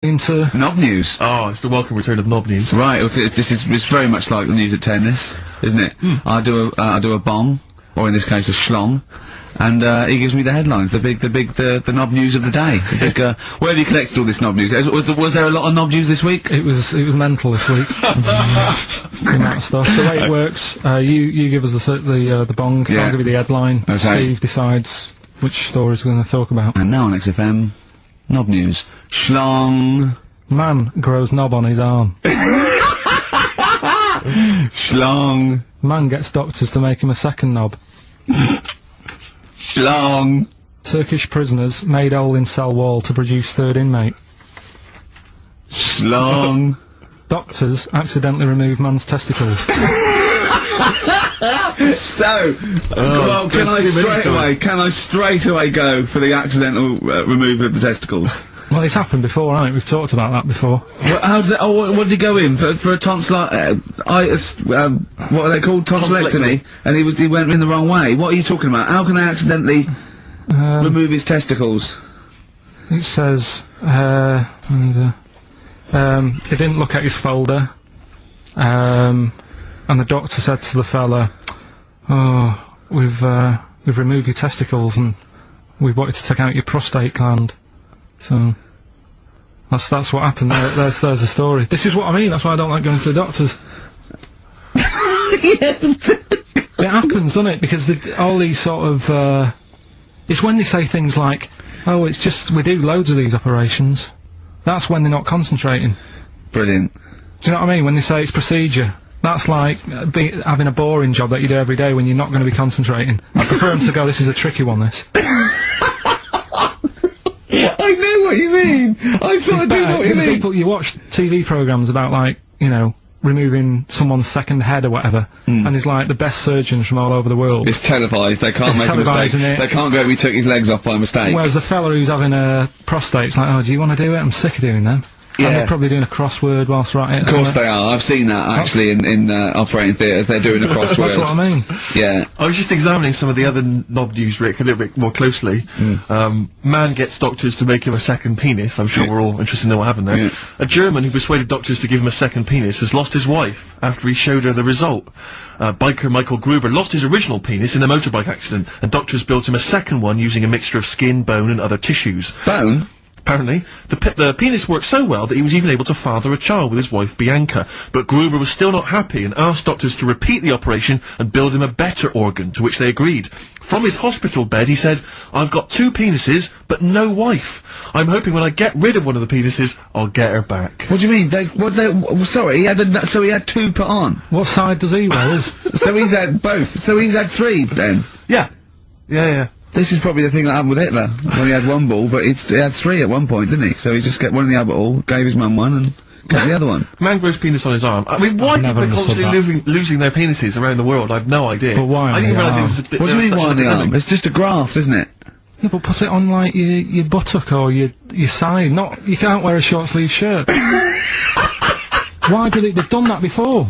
into knob news. Oh, it's the welcome return of knob news. Right, okay, it's very much like the news at 10, this, isn't it? I do a bong, or in this case a schlong, and he gives me the headlines, the knob news of the day. The big, where have you collected all this knob news? Was there a lot of knob news this week? It was mental this week. The amount of stuff. The way it works, you give us the bong, Yeah. I'll give you the headline, Okay. Steve decides which stories we're going to talk about. And now on XFM, knob news. Schlong. Man grows knob on his arm. Schlong. Man gets doctors to make him a second knob. Schlong. Turkish prisoners made hole in cell wall to produce third inmate. Schlong. Doctors accidentally remove man's testicles. So, well, can I straight away go for the accidental removal of the testicles? Well, it's happened before, hasn't it? We've talked about that before. What did he go in for a tonsillitis? What are they called? Tonsillectomy. And he went in the wrong way. What are you talking about? How can they accidentally remove his testicles? It says, he didn't look at his folder, and the doctor said to the fella, "Oh, we've removed your testicles and we wanted to take out your prostate gland." So that's what happened. There's the story. This is what I mean. That's why I don't like going to the doctors. It happens, doesn't it? Because all these sort of it's when they say things like, "Oh, it's just we do loads of these operations." That's when they're not concentrating. Brilliant. Do you know what I mean? When they say it's procedure, that's like having a boring job that you do every day when you're not going to be concentrating. I prefer them to go, "This is a tricky one, this." I know what you mean! I sort of do know what you mean! People, you watch TV programmes about, like, you know, removing someone's second head or whatever, and there's like the best surgeons from all over the world. It's televised, they can't make a mistake. They can't go, "We took his legs off by mistake." Whereas the fella who's having a prostate's like, "Oh, do you want to do it? I'm sick of doing them." Yeah. And they're probably doing a crossword whilst they're at it. Of course they are. I've seen that actually in operating theatres. They're doing a crossword. That's what I mean. Yeah. I was just examining some of the other knob news, Rick, a little bit more closely. Man gets doctors to make him a second penis. I'm sure we're all interested to know what happened there. Yeah. A German who persuaded doctors to give him a second penis has lost his wife after he showed her the result. Biker Michael Gruber lost his original penis in a motorbike accident, and doctors built him a second one using a mixture of skin, bone and other tissues. Bone? Apparently, the penis worked so well that he was even able to father a child with his wife Bianca, but Gruber was still not happy and asked doctors to repeat the operation and build him a better organ, to which they agreed. From his hospital bed he said, "I've got 2 penises, but no wife. I'm hoping when I get rid of one of the penises, I'll get her back." What do you mean? Sorry, so he had 2 put on? What side does he wear? So he's had both. So he's had 3 then? Yeah. Yeah. This is probably the thing that happened with Hitler, when he had 1 ball, but he had 3 at one point, didn't he? So he just got one in the other ball, gave his mum one, and got the other one. Man grows penis on his arm. I mean, why people are constantly losing their penises around the world, I've no idea. But why? I didn't realise it was a bit... What do you mean why on the arm? It's just a graft, isn't it? Yeah, but put it on, like, your buttock or your side, not... You can't wear a short-sleeve shirt. Why do they've done that before?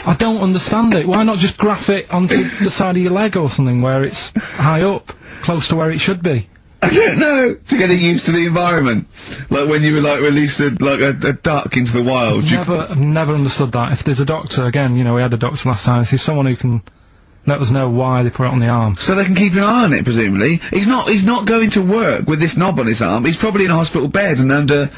I don't understand it. Why not just graph it onto the side of your leg or something where it's high up, close to where it should be? I don't know. To get it used to the environment. Like when you, like, release a duck into the wild. I've never understood that. If there's a doctor, again, you know, we had a doctor last time, if there's someone who can let us know why they put it on the arm. So they can keep an eye on it, presumably. He's not going to work with this knob on his arm. He's probably in a hospital bed and under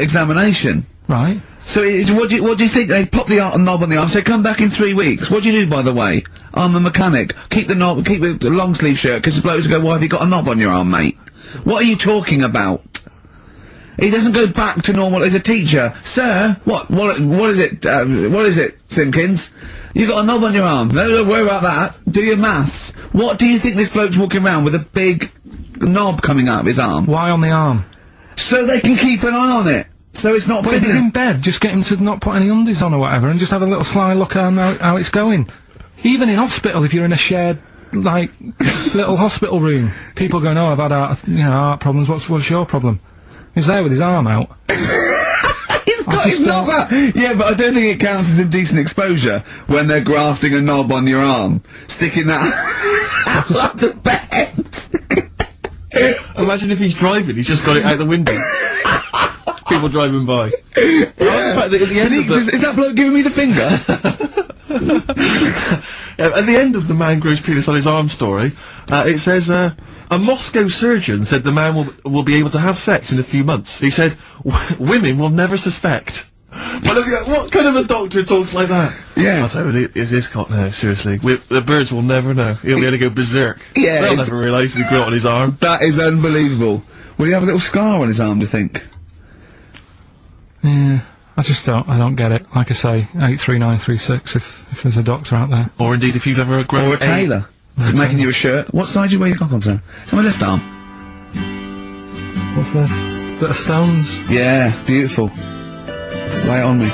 examination. Right. So, what do you think? They pop the knob on the arm, say, "Come back in 3 weeks." What do you do, by the way? "I'm a mechanic. Keep the long sleeve shirt," because the blokes go, "Why have you got a knob on your arm, mate?" What are you talking about? He doesn't go back to normal as a teacher. "Sir, what is it, Simpkins? You got a knob on your arm. No, don't worry about that. Do your maths." What do you think this bloke's walking around with a big knob coming out of his arm? Why on the arm? So they can keep an eye on it. So it's not... But if he's in bed, just get him to not put any undies on or whatever, and just have a little sly look at how it's going. Even in hospital, if you're in a shared, like, little hospital room, people going, "Oh, I've had heart problems, what's your problem?" He's there with his arm out. He's got his knob out! Yeah, but I don't think it counts as indecent exposure when they're grafting a knob on your arm, sticking that out of the bed. Imagine if he's driving, he's just got it out the window. People driving by. I like the fact that at the end of the... Is that bloke giving me the finger? At the end of the man grows penis on his arm story, it says, a Moscow surgeon said the man will be able to have sex in a few months. He said, women will never suspect. But look at what kind of a doctor talks like that? Yeah. I'll tell you, is this cock now, seriously? The birds will never know. He'll be able to go berserk. Yeah, They'll never realise we grew it on his arm. That is unbelievable. Will he have a little scar on his arm, do you think? Yeah, I don't get it. Like I say, 83936 if there's a doctor out there. Or indeed, if you've ever grown Or a tailor. Making you a shirt. What side do you wear your cock on, sir? It's on my left arm. What's this? Bit of stones? Yeah, beautiful. Lay it on me.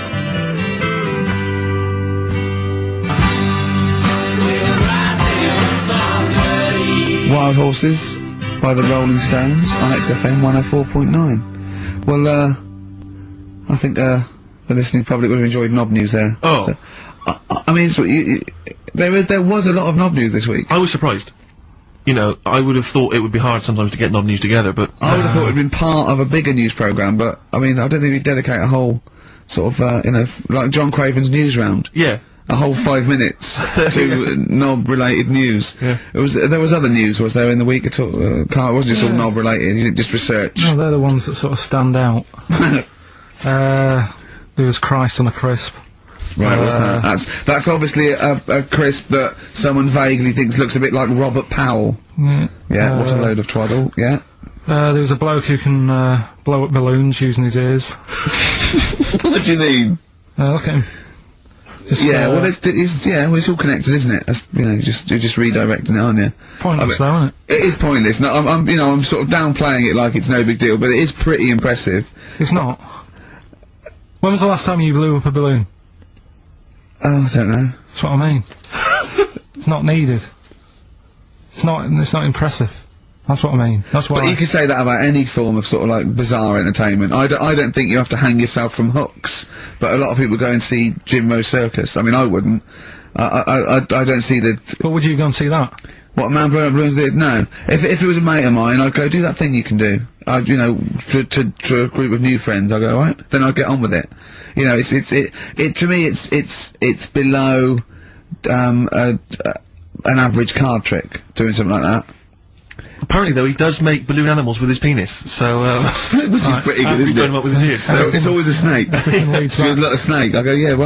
Wild Horses by the Rolling Stones on XFM 104.9. Well, I think the listening public would have enjoyed knob news there. Oh. So, I mean, there was a lot of knob news this week. I was surprised. You know, I would have thought it would be hard sometimes to get knob news together, but... I would have thought it would have been part of a bigger news programme, but, I mean, I don't think we'd dedicate a whole, sort of, you know, like John Craven's news round. Yeah. A whole 5 minutes to knob-related news. Yeah. There was other news, was there, in the week at all? It wasn't just all knob-related, you didn't just research. No, they're the ones that sort of stand out. There was Christ on a crisp. Right, what's that? That's obviously a crisp that someone vaguely thinks looks a bit like Robert Powell. Yeah, what a load of twaddle, yeah. There was a bloke who can, blow up balloons using his ears. What do you mean? Look at him. Just, well, it's all connected, isn't it? That's, you know, you're just redirecting it, aren't you? Pointless though, isn't it? It is pointless. No, I'm sort of downplaying it like it's no big deal, but it is pretty impressive. It's not. When was the last time you blew up a balloon? Oh, I don't know. That's what I mean. It's not needed. It's not impressive. That's what I mean. That's what But you can say that about any form of sort of like bizarre entertainment. I don't think you have to hang yourself from hooks, but a lot of people go and see Jim Rose Circus. I mean, I wouldn't. I don't see the... But would you go and see that? What, man blowing up balloons did? No. If it was a mate of mine, I'd go, do that thing you can do. You know, to a group of new friends, I'd go, right, then I'd get on with it. You know, to me, it's below, an average card trick, doing something like that. Apparently, though, he does make balloon animals with his penis, so, Which is pretty good, isn't it? Up with his ears, so It's always a snake. Everything leads So back. it's not a snake. I go, yeah, well,